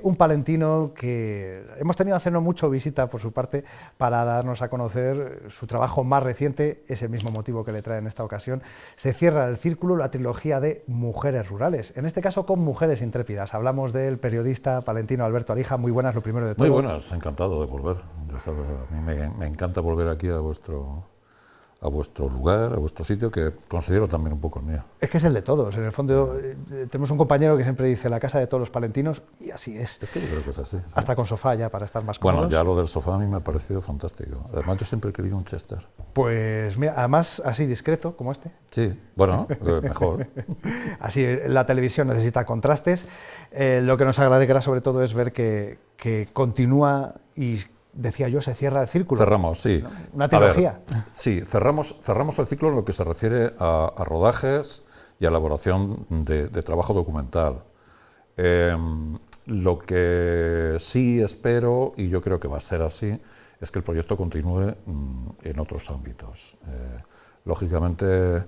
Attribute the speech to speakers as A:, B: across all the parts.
A: Un palentino que hemos tenido hace no mucho visita por su parte para darnos a conocer su trabajo más reciente, es el mismo motivo que le trae en esta ocasión. Se cierra el círculo, la trilogía de Mujeres Rurales, en este caso con mujeres intrépidas. Hablamos del periodista palentino Alberto Alija. Muy buenas, lo primero de todo.
B: Muy buenas, encantado de volver. Ya sabes, a mí me encanta volver aquí a vuestro lugar, a vuestro sitio, que considero también un poco mío.
A: Es que es el de todos, en el fondo tenemos un compañero que siempre dice la casa de todos los palentinos, y así es.
B: Es que yo creo que es así. ¿Sí?
A: Hasta con sofá ya, para estar más cómodos.
B: Bueno, ya lo del sofá a mí me ha parecido fantástico. Además, yo siempre he querido un Chester.
A: Pues mira, además así discreto, como este.
B: Sí, bueno, mejor.
A: Así, la televisión necesita contrastes. Lo que nos alegra sobre todo es ver que continúa y, decía yo, se cierra el círculo.
B: Cerramos, sí.
A: Una trilogía.
B: A ver, sí, cerramos el ciclo en lo que se refiere a rodajes y a elaboración de trabajo documental. Lo que sí espero, y yo creo que va a ser así, es que el proyecto continúe en otros ámbitos. Lógicamente,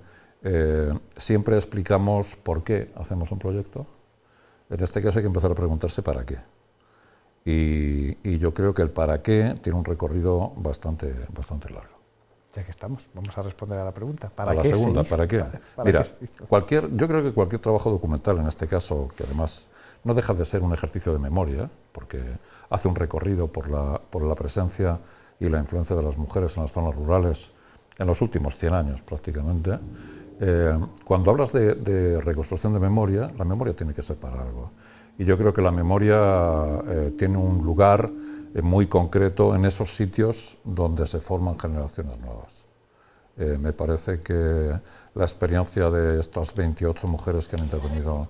B: siempre explicamos por qué hacemos un proyecto. En este caso hay que empezar a preguntarse para qué. Y yo creo que el para qué tiene un recorrido bastante largo.
A: Ya que estamos, vamos a responder a la pregunta. ¿Para
B: a la
A: qué
B: segunda,
A: seguís?
B: ¿para qué? Mira, yo creo que cualquier trabajo documental, en este caso, que además no deja de ser un ejercicio de memoria, porque hace un recorrido por la presencia y la influencia de las mujeres en las zonas rurales en los últimos 100 años prácticamente. Cuando hablas de reconstrucción de memoria, la memoria tiene que ser para algo. Y yo creo que la memoria tiene un lugar muy concreto en esos sitios donde se forman generaciones nuevas. Me parece que la experiencia de estas 28 mujeres que han intervenido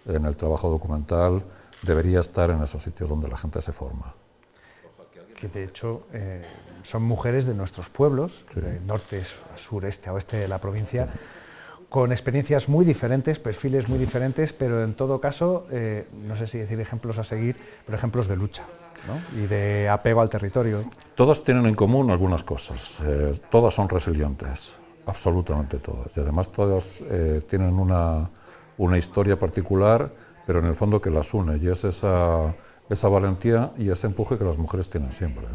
B: en el trabajo documental debería estar en esos sitios donde la gente se forma.
A: Que de hecho son mujeres de nuestros pueblos,
B: sí.
A: De norte, sureste, oeste de la provincia, sí. Con experiencias muy diferentes, perfiles muy diferentes, pero en todo caso, no sé si decir ejemplos a seguir, pero ejemplos de lucha, ¿no? Y de apego al territorio.
B: Todas tienen en común algunas cosas, todas son resilientes, absolutamente todas, y además todas tienen una historia particular, pero en el fondo que las une, y es esa valentía y ese empuje que las mujeres tienen siempre.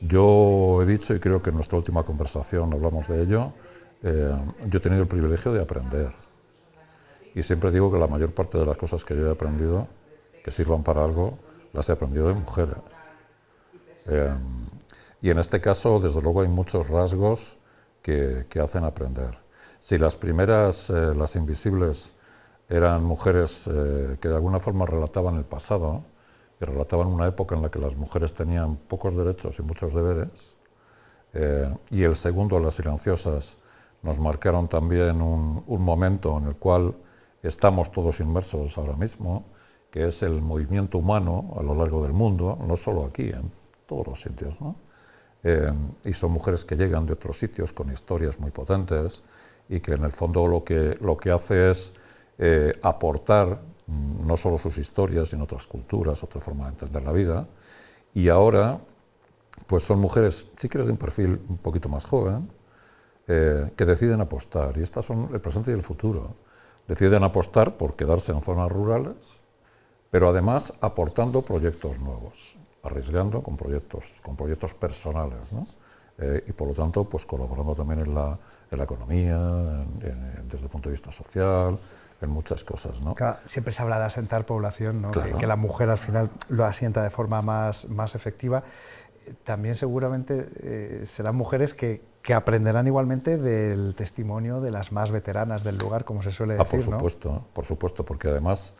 B: Yo he dicho, y creo que en nuestra última conversación hablamos de ello, yo he tenido el privilegio de aprender. Y siempre digo que la mayor parte de las cosas que yo he aprendido, que sirvan para algo, las he aprendido de mujeres. Y en este caso, desde luego, hay muchos rasgos que hacen aprender. Si las primeras, las invisibles, eran mujeres que de alguna forma relataban el pasado, que relataban una época en la que las mujeres tenían pocos derechos y muchos deberes, y el segundo, las silenciosas, nos marcaron también un momento en el cual estamos todos inmersos ahora mismo, que es el movimiento humano a lo largo del mundo, no solo aquí, en todos los sitios, ¿no? Y son mujeres que llegan de otros sitios con historias muy potentes y que en el fondo lo que hace es aportar no solo sus historias, sino otras culturas, otra forma de entender la vida. Y ahora, pues son mujeres, si quieres, de un perfil un poquito más joven, que deciden apostar, y estas son el presente y el futuro. Deciden apostar por quedarse en zonas rurales, pero además aportando proyectos nuevos, arriesgando con proyectos personales, ¿no? Y por lo tanto, pues colaborando también en la economía, desde el punto de vista social, en muchas cosas, ¿no?
A: Claro, siempre se habla de asentar población, ¿no?
B: Claro.
A: Que la mujer al final lo asienta de forma más efectiva. También seguramente serán mujeres que aprenderán igualmente del testimonio de las más veteranas del lugar, como se suele decir, ¿no?
B: Por supuesto, porque además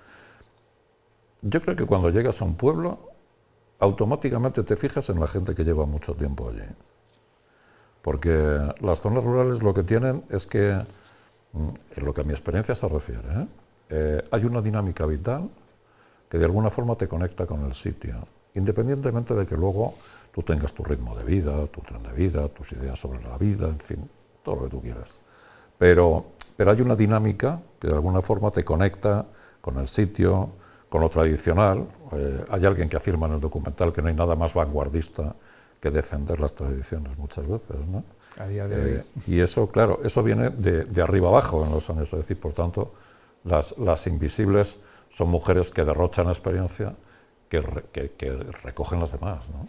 B: yo creo que cuando llegas a un pueblo, automáticamente te fijas en la gente que lleva mucho tiempo allí. Porque las zonas rurales lo que tienen es que, en lo que a mi experiencia se refiere, hay una dinámica vital que de alguna forma te conecta con el sitio, independientemente de que luego tú tengas tu ritmo de vida, tu tren de vida, tus ideas sobre la vida, en fin, todo lo que tú quieras. Pero hay una dinámica que de alguna forma te conecta con el sitio, con lo tradicional. Hay alguien que afirma en el documental que no hay nada más vanguardista que defender las tradiciones muchas veces, ¿no?
A: A día de hoy.
B: Y eso, claro, eso viene de arriba abajo en los años, es decir, por tanto, las invisibles son mujeres que derrochan experiencia, que recogen las demás, ¿no?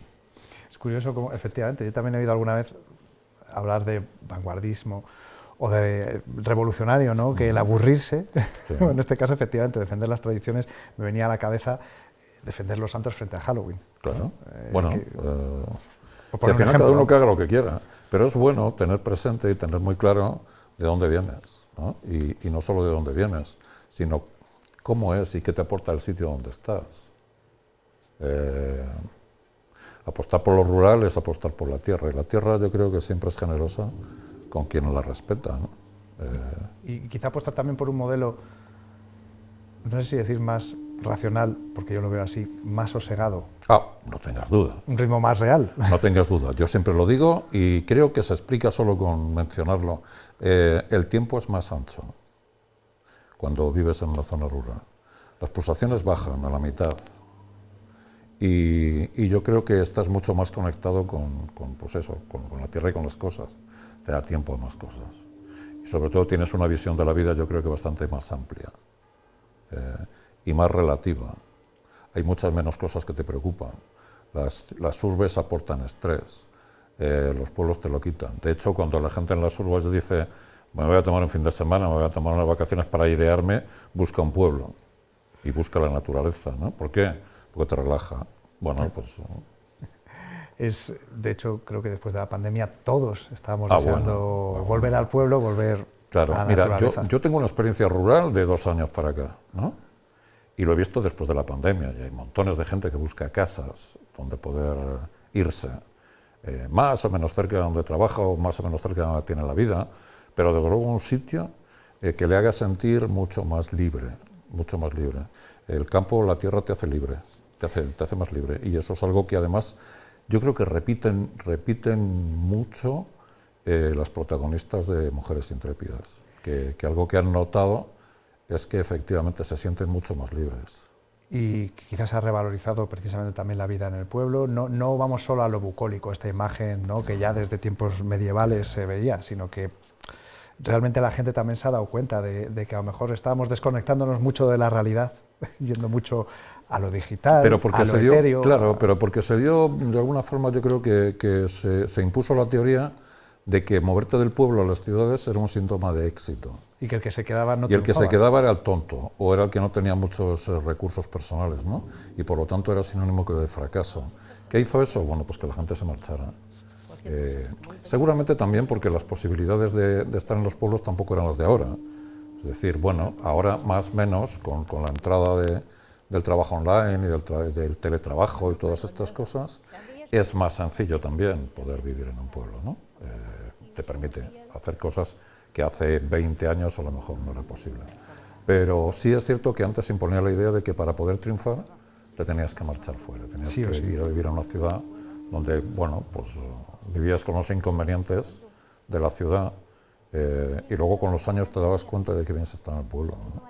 A: Es curioso cómo, efectivamente, yo también he oído alguna vez hablar de vanguardismo o de revolucionario, ¿no? Que el aburrirse, sí. En este caso, efectivamente, defender las tradiciones, me venía a la cabeza defender los santos frente a Halloween.
B: Claro.
A: ¿No?
B: Bueno, si al final cada uno que haga lo que quiera, pero es bueno tener presente y tener muy claro de dónde vienes, ¿no? Y no solo de dónde vienes, sino cómo es y qué te aporta el sitio donde estás. Apostar por lo rural es apostar por la tierra, y la tierra yo creo que siempre es generosa con quien la respeta, ¿no?
A: Y quizá apostar también por un modelo, no sé si decir más racional, porque yo lo veo así, más sosegado.
B: No tengas duda.
A: Un ritmo más real.
B: No tengas duda, yo siempre lo digo y creo que se explica solo con mencionarlo. El tiempo es más ancho cuando vives en una zona rural. Las pulsaciones bajan a la mitad. Y yo creo que estás mucho más conectado con la tierra y con las cosas. Te da tiempo a más cosas. Y sobre todo tienes una visión de la vida, yo creo que bastante más amplia y más relativa. Hay muchas menos cosas que te preocupan. Las urbes aportan estrés, los pueblos te lo quitan. De hecho, cuando la gente en las urbes dice me voy a tomar un fin de semana, me voy a tomar unas vacaciones para airearme, busca un pueblo y busca la naturaleza, ¿no? ¿Por qué? Porque te relaja. Bueno, pues...
A: de hecho, creo que después de la pandemia todos estábamos deseando volver al pueblo, volver a la naturaleza.
B: Yo tengo una experiencia rural de 2 años para acá, ¿no? Y lo he visto después de la pandemia, y hay montones de gente que busca casas donde poder irse, más o menos cerca de donde trabaja o más o menos cerca de donde tiene la vida, pero desde luego un sitio que le haga sentir mucho más libre, mucho más libre. El campo, la tierra te hace libre. Te hace más libre, y eso es algo que además yo creo que repiten mucho las protagonistas de Mujeres Intrépidas, que algo que han notado es que efectivamente se sienten mucho más libres.
A: Y quizás ha revalorizado precisamente también la vida en el pueblo. No vamos solo a lo bucólico, esta imagen, ¿no?, que ya desde tiempos medievales se veía, sino que realmente la gente también se ha dado cuenta de que a lo mejor estábamos desconectándonos mucho de la realidad, yendo mucho a lo digital,
B: pero porque
A: a lo etéreo.
B: Claro, pero porque se dio, de alguna forma yo creo que se impuso la teoría de que moverte del pueblo a las ciudades era un síntoma de éxito.
A: Y que el que se quedaba no
B: triunfaba. Y el que se quedaba era el tonto, o era el que no tenía muchos recursos personales, ¿no? Y por lo tanto era sinónimo de fracaso. ¿Qué hizo eso? Bueno, pues que la gente se marchara. Seguramente también porque las posibilidades de estar en los pueblos tampoco eran las de ahora. Es decir, bueno, ahora más o menos, con la entrada del trabajo online y del teletrabajo y todas estas cosas, es más sencillo también poder vivir en un pueblo, ¿no? Te permite hacer cosas que hace 20 años a lo mejor no era posible. Pero sí es cierto que antes se imponía la idea de que para poder triunfar te tenías que marchar fuera, tenías que ir a vivir a una ciudad donde, bueno, pues vivías con los inconvenientes de la ciudad y luego con los años te dabas cuenta de que vienes a estar en el pueblo, ¿no?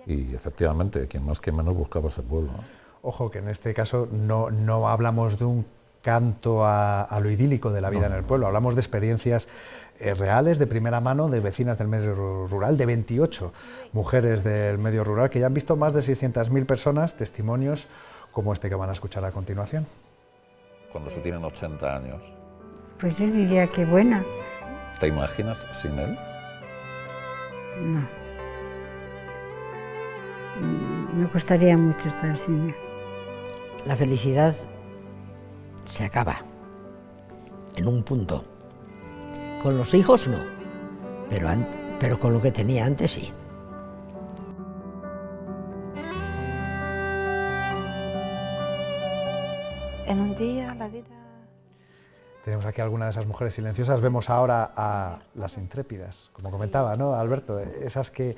B: Y efectivamente, quien más que menos buscaba ese pueblo, ¿no?
A: Ojo, que en este caso no hablamos de un canto a lo idílico de la vida en el pueblo, hablamos de experiencias reales, de primera mano, de vecinas del medio rural, de 28 mujeres del medio rural que ya han visto más de 600.000 personas, testimonios como este que van a escuchar a continuación.
B: Cuando se tienen 80 años.
C: Pues yo diría que buena.
B: ¿Te imaginas sin él?
C: No. Me costaría mucho estar sin él.
D: La felicidad se acaba en un punto. Con los hijos no, pero con lo que tenía antes sí.
E: En un día la vida...
A: Tenemos aquí algunas de esas mujeres silenciosas, vemos ahora a las intrépidas, como comentaba, ¿no, Alberto? Esas que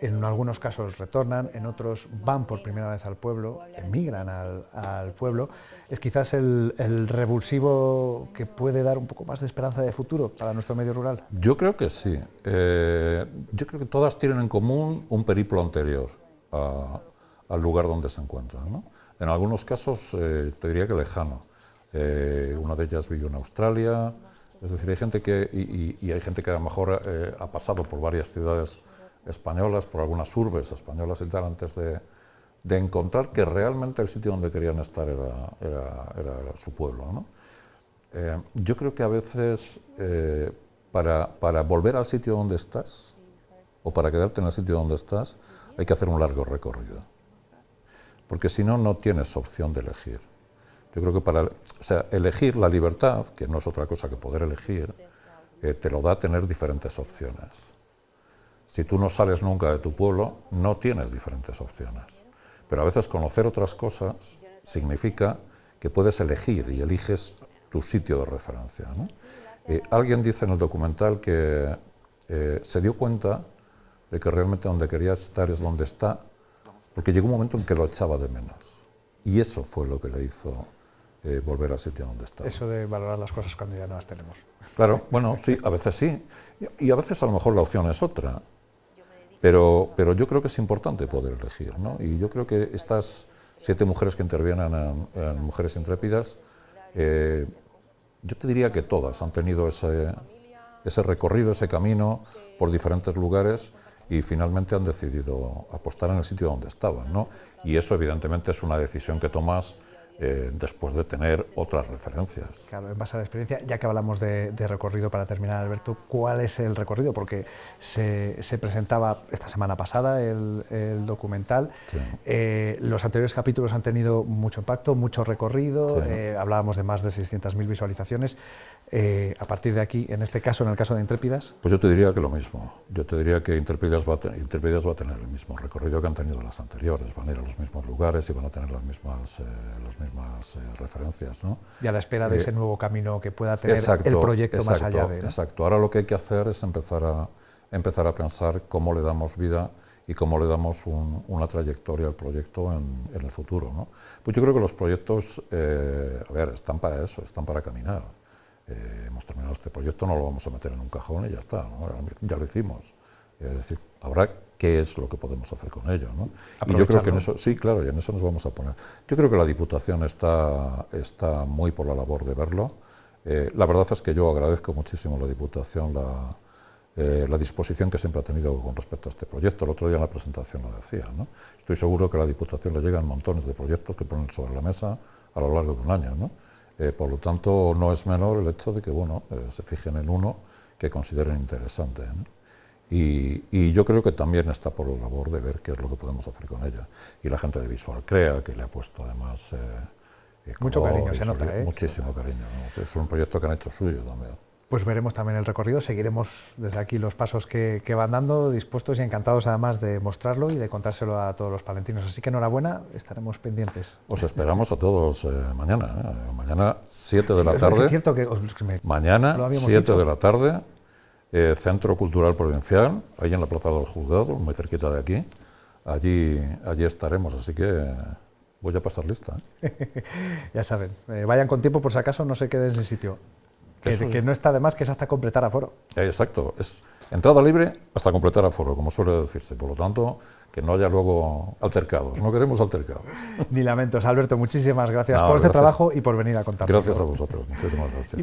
A: en algunos casos retornan, en otros van por primera vez al pueblo, emigran al pueblo. ¿Es quizás el revulsivo que puede dar un poco más de esperanza de futuro para nuestro medio rural?
B: Yo creo que sí. Yo creo que todas tienen en común un periplo anterior al lugar donde se encuentran, ¿no? En algunos casos te diría que lejano. Una de ellas vivió en Australia, es decir, hay gente y hay gente que a lo mejor ha pasado por varias ciudades españolas, por algunas urbes españolas y tal, antes de de encontrar que realmente el sitio donde querían estar era su pueblo, ¿no? Yo creo que a veces para volver al sitio donde estás o para quedarte en el sitio donde estás hay que hacer un largo recorrido, porque si no, no tienes opción de elegir. Yo creo que elegir la libertad, que no es otra cosa que poder elegir, te lo da tener diferentes opciones. Si tú no sales nunca de tu pueblo, no tienes diferentes opciones. Pero a veces conocer otras cosas significa que puedes elegir y eliges tu sitio de referencia, ¿no? Alguien dice en el documental que se dio cuenta de que realmente donde quería estar es donde está, porque llegó un momento en que lo echaba de menos. Y eso fue lo que le hizo volver al sitio donde está.
A: Eso de valorar las cosas cuando ya no las tenemos.
B: Claro, bueno, sí, a veces sí. Y a veces a lo mejor la opción es otra. Pero yo creo que es importante poder elegir, ¿no? Y yo creo que estas 7 mujeres que intervienen en Mujeres Intrépidas, yo te diría que todas han tenido ese recorrido, ese camino por diferentes lugares y finalmente han decidido apostar en el sitio donde estaban, ¿no? Y eso evidentemente es una decisión que tomas después de tener otras referencias.
A: Claro, en base a la experiencia, ya que hablamos de recorrido, para terminar, Alberto, ¿cuál es el recorrido? Porque se presentaba esta semana pasada el documental,
B: Sí.
A: Los anteriores capítulos han tenido mucho impacto, mucho recorrido,
B: Sí.
A: Hablábamos de más de 600.000 visualizaciones. A partir de aquí, en este caso, en el caso de Intrépidas...
B: Pues yo te diría que lo mismo. Yo te diría que Intrépidas va a tener el mismo recorrido que han tenido las anteriores. Van a ir a los mismos lugares y van a tener las mismas referencias, ¿no?
A: Y a la espera de ese nuevo camino que pueda tener el proyecto más allá de... ¿no?
B: Exacto. Ahora lo que hay que hacer es empezar a pensar cómo le damos vida y cómo le damos una trayectoria al proyecto en el futuro, ¿no? Pues yo creo que los proyectos, están para eso, están para caminar. Hemos terminado este proyecto, no lo vamos a meter en un cajón y ya está, ¿no? Ya lo hicimos. Es decir, habrá qué es lo que podemos hacer con ello, ¿no? Y yo creo que en eso, sí, claro, y en eso nos vamos a poner. Yo creo que la Diputación está muy por la labor de verlo. La verdad es que yo agradezco muchísimo a la Diputación la disposición que siempre ha tenido con respecto a este proyecto. El otro día en la presentación lo decía, ¿no? Estoy seguro que a la Diputación le llegan montones de proyectos que ponen sobre la mesa a lo largo de un año, ¿no? Por lo tanto, no es menor el hecho de que se fijen en uno que consideren interesante, ¿no? Y yo creo que también está por la labor de ver qué es lo que podemos hacer con ella. Y la gente de Visual Crea, que le ha puesto además...
A: mucho cariño, se nota, ¿eh?
B: Muchísimo cariño, ¿no? Es un proyecto que han hecho suyo también.
A: Pues veremos también el recorrido, seguiremos desde aquí los pasos que van dando, dispuestos y encantados además de mostrarlo y de contárselo a todos los palentinos. Así que enhorabuena, estaremos pendientes.
B: Os esperamos a todos mañana, ¿eh? Mañana 7 de la tarde.
A: Es cierto que
B: mañana 7 de la tarde, Centro Cultural Provincial, ahí en la Plaza del Juzgado, muy cerquita de aquí. Allí estaremos, así que voy a pasar lista, ¿eh?
A: Ya saben, vayan con tiempo por si acaso no se queden sin sitio. Que no está de más, que es hasta completar aforo.
B: Exacto, es entrada libre hasta completar aforo, como suele decirse. Por lo tanto, que no haya luego altercados. No queremos altercados.
A: Ni lamentos. Alberto, muchísimas gracias por este trabajo y por venir a contarnos.
B: Gracias a vosotros, muchísimas gracias.